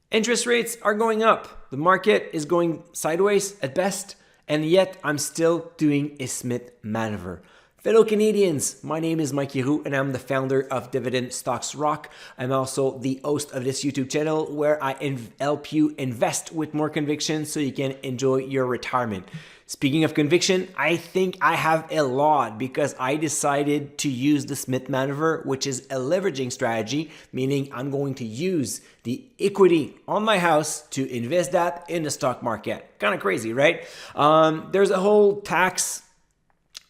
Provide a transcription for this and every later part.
Interest rates are going up. The market is going sideways at best, and yet I'm still doing a Smith Manoeuvre. Fellow Canadians, my name is Mikey Roux and I'm the founder of Dividend Stocks Rock. I'm also the host of this YouTube channel where I help you invest with more conviction so you can enjoy your retirement. Speaking of conviction, I think I have a lot because I decided to use the Smith Manoeuvre, which is a leveraging strategy, meaning I'm going to use the equity on my house to invest that in the stock market. Kind of crazy, right? There's a whole tax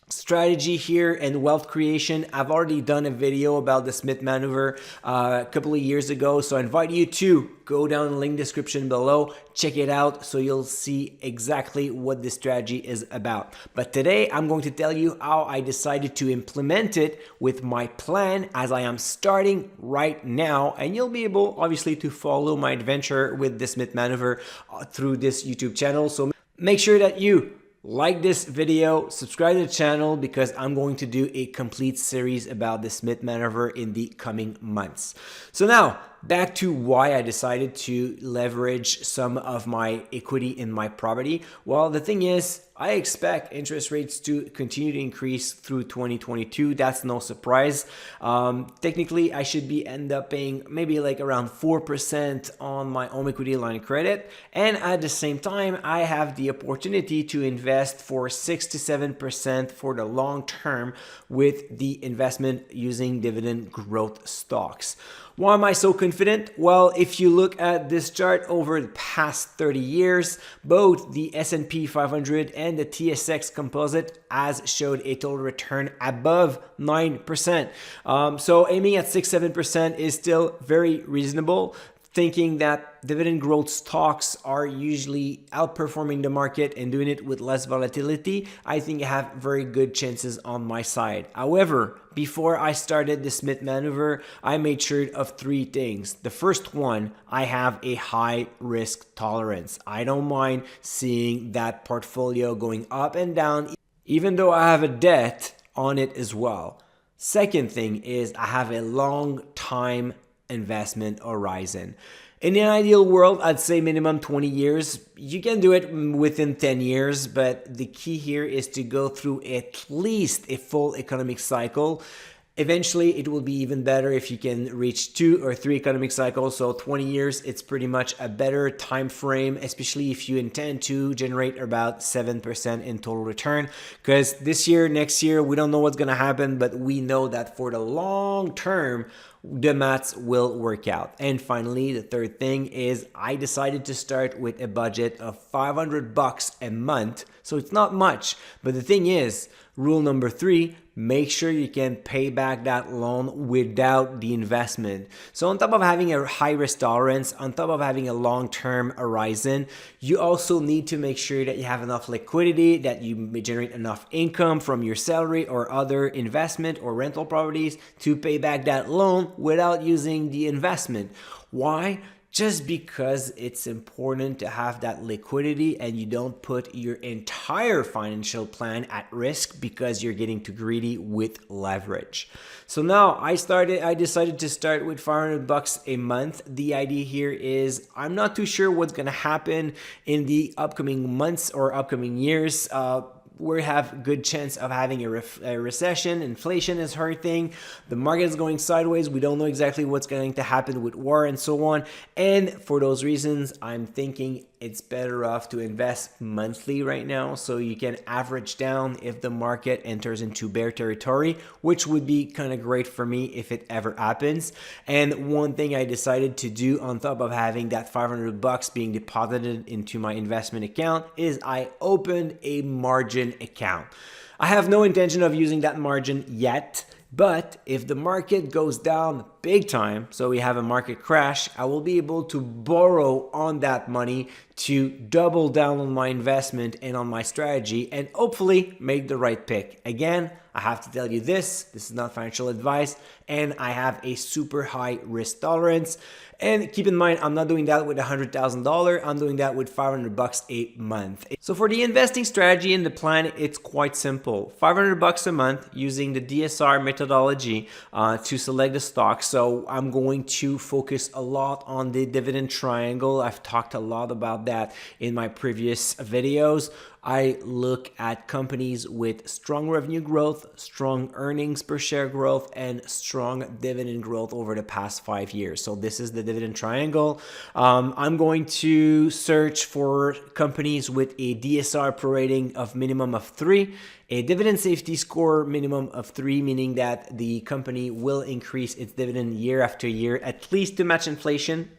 strategy here and wealth creation. I've already done a video about the Smith Manoeuvre a couple of years ago, so I invite you to go down the link description below, check it out so you'll see exactly what this strategy is about. But today I'm going to tell you how I decided to implement it with my plan as I am starting right now, and you'll be able obviously to follow my adventure with the Smith Manoeuvre through this YouTube channel. So make sure that you like this video, subscribe to the channel because I'm going to do a complete series about the Smith Manoeuvre in the coming months. So now, back to why I decided to leverage some of my equity in my property. Well, the thing is, I expect interest rates to continue to increase through 2022. That's no surprise. Technically, I should end up paying maybe like around 4% on my home equity line of credit. And at the same time, I have the opportunity to invest for 6 to 7% for the long term with the investment using dividend growth stocks. Why am I so confident? Well, if you look at this chart over the past 30 years, both the S&P 500 and the TSX Composite has showed a total return above 9%. So aiming at 6-7% is still very reasonable. Thinking that dividend growth stocks are usually outperforming the market and doing it with less volatility, I think I have very good chances on my side. However, before I started the Smith Manoeuvre, I made sure of three things. The first one, I have a high risk tolerance. I don't mind seeing that portfolio going up and down, even though I have a debt on it as well. Second thing is I have a long time investment horizon. In an ideal world, I'd say minimum 20 years. You can do it within 10 years, but the key here is to go through at least a full economic cycle. Eventually, it will be even better if you can reach 2 or 3 economic cycles. So 20 years, it's pretty much a better time frame, especially if you intend to generate about 7% in total return. Because this year, next year, we don't know what's going to happen, but we know that for the long term, the maths will work out. And finally, the third thing is I decided to start with a budget of $500 a month. So it's not much, but the thing is, rule number 3, make sure you can pay back that loan without the investment. So on top of having a high risk tolerance, on top of having a long-term horizon, you also need to make sure that you have enough liquidity, that you may generate enough income from your salary or other investment or rental properties to pay back that loan without using the investment. Why? Just because it's important to have that liquidity and you don't put your entire financial plan at risk because you're getting too greedy with leverage. So now I decided to start with $500 a month. The idea here is I'm not too sure what's going to happen in the upcoming months or upcoming years. We have good chance of having a recession. Inflation is hurting. The market is going sideways. We don't know exactly what's going to happen with war and so on. And for those reasons, I'm thinking it's better off to invest monthly right now so you can average down if the market enters into bear territory, which would be kind of great for me if it ever happens. And one thing I decided to do on top of having that $500 being deposited into my investment account is I opened a margin account. I have no intention of using that margin yet. But if the market goes down big time, so we have a market crash, I will be able to borrow on that money to double down on my investment and on my strategy and hopefully make the right pick. Again, I have to tell you this is not financial advice, and I have a super high risk tolerance. And keep in mind, I'm not doing that with $100,000. I'm doing that with $500 a month. So for the investing strategy and the plan, it's quite simple. $500 a month using the DSR methodology to select the stock. So I'm going to focus a lot on the dividend triangle. I've talked a lot about that in my previous videos. I look at companies with strong revenue growth, strong earnings per share growth, and strong dividend growth over the past 5 years. So this is the dividend triangle. I'm going to search for companies with a DSR pro rating of minimum of 3, a dividend safety score minimum of 3, meaning that the company will increase its dividend year after year, at least to match inflation.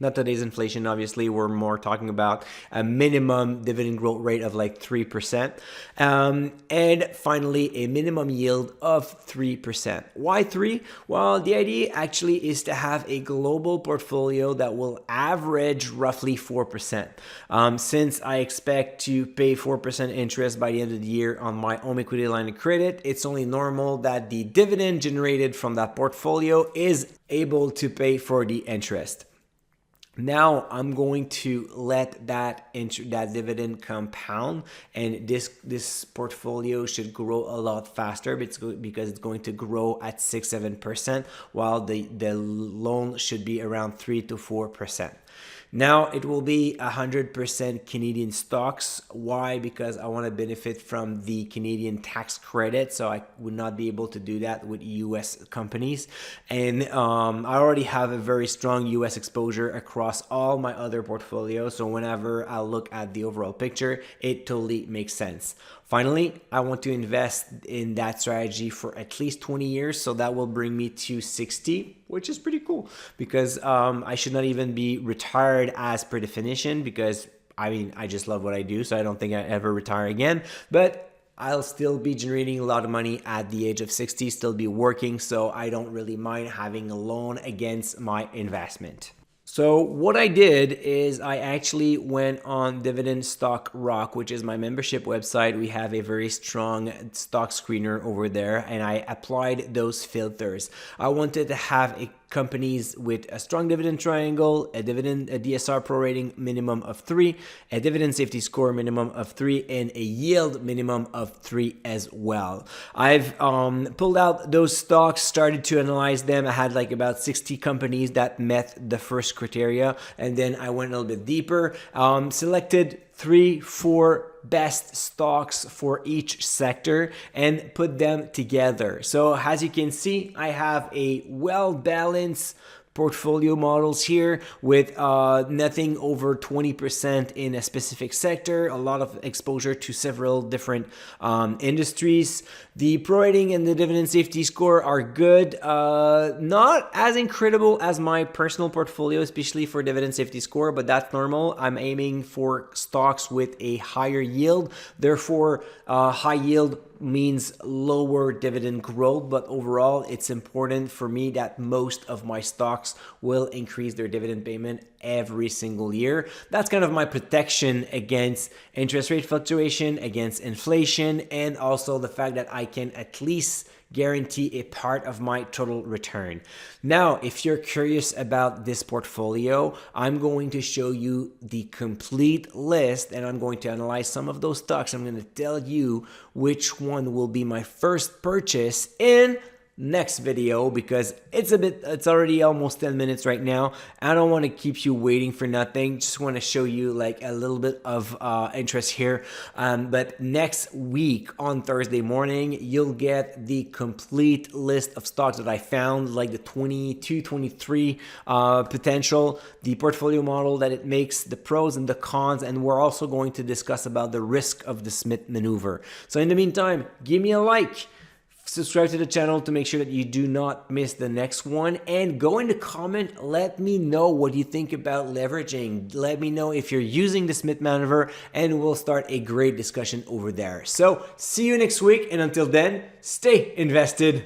Not today's inflation, obviously. We're more talking about a minimum dividend growth rate of like 3%. And finally, a minimum yield of 3%. Why 3? Well, the idea actually is to have a global portfolio that will average roughly 4%. Since I expect to pay 4% interest by the end of the year on my home equity line of credit, it's only normal that the dividend generated from that portfolio is able to pay for the interest. Now I'm going to let that dividend compound, and this portfolio should grow a lot faster because it's going to grow at 6-7%, while the loan should be around 3 to 4%. Now it will be 100% Canadian stocks. Why? Because I want to benefit from the Canadian tax credit, so I would not be able to do that with US companies. And I already have a very strong US exposure across all my other portfolios, so whenever I look at the overall picture, it totally makes sense. Finally, I want to invest in that strategy for at least 20 years, so that will bring me to 60, which is pretty cool because I should not even be retired as per definition, because I just love what I do, so I don't think I ever retire again. But I'll still be generating a lot of money at the age of 60, still be working, so I don't really mind having a loan against my investment. So what I did is I actually went on Dividend Stock Rock, which is my membership website. We have a very strong stock screener over there, and I applied those filters. I wanted to have companies with a strong dividend triangle, a DSR pro rating minimum of 3, a dividend safety score minimum of 3, and a yield minimum of 3 as well. I've pulled out those stocks, started to analyze them. I had like about 60 companies that met the first criteria, and then I went a little bit deeper, selected 3-4 best stocks for each sector and put them together. So as you can see, I have a well-balanced portfolio models here with nothing over 20% in a specific sector, a lot of exposure to several different industries. The pro rating and the dividend safety score are good, not as incredible as my personal portfolio, especially for dividend safety score, but that's normal. I'm aiming for stocks with a higher yield, therefore high yield means lower dividend growth, but overall it's important for me that most of my stocks will increase their dividend payment every single year. That's kind of my protection against interest rate fluctuation, against inflation, and also the fact that I can at least guarantee a part of my total return. Now, if you're curious about this portfolio, I'm going to show you the complete list and I'm going to analyze some of those stocks. I'm going to tell you which one will be my first purchase in next video, because it's already almost 10 minutes right now. I don't want to keep you waiting for nothing. Just want to show you like a little bit of interest here. But next week on Thursday morning, you'll get the complete list of stocks that I found, like the 22, 23 potential, the portfolio model that it makes, the pros and the cons, and we're also going to discuss about the risk of the Smith Manoeuvre. So in the meantime, give me a like. Subscribe to the channel to make sure that you do not miss the next one, and go into comment. Let me know what you think about leveraging. Let me know if you're using the Smith Manoeuvre, and we'll start a great discussion over there. So see you next week, and until then, stay invested.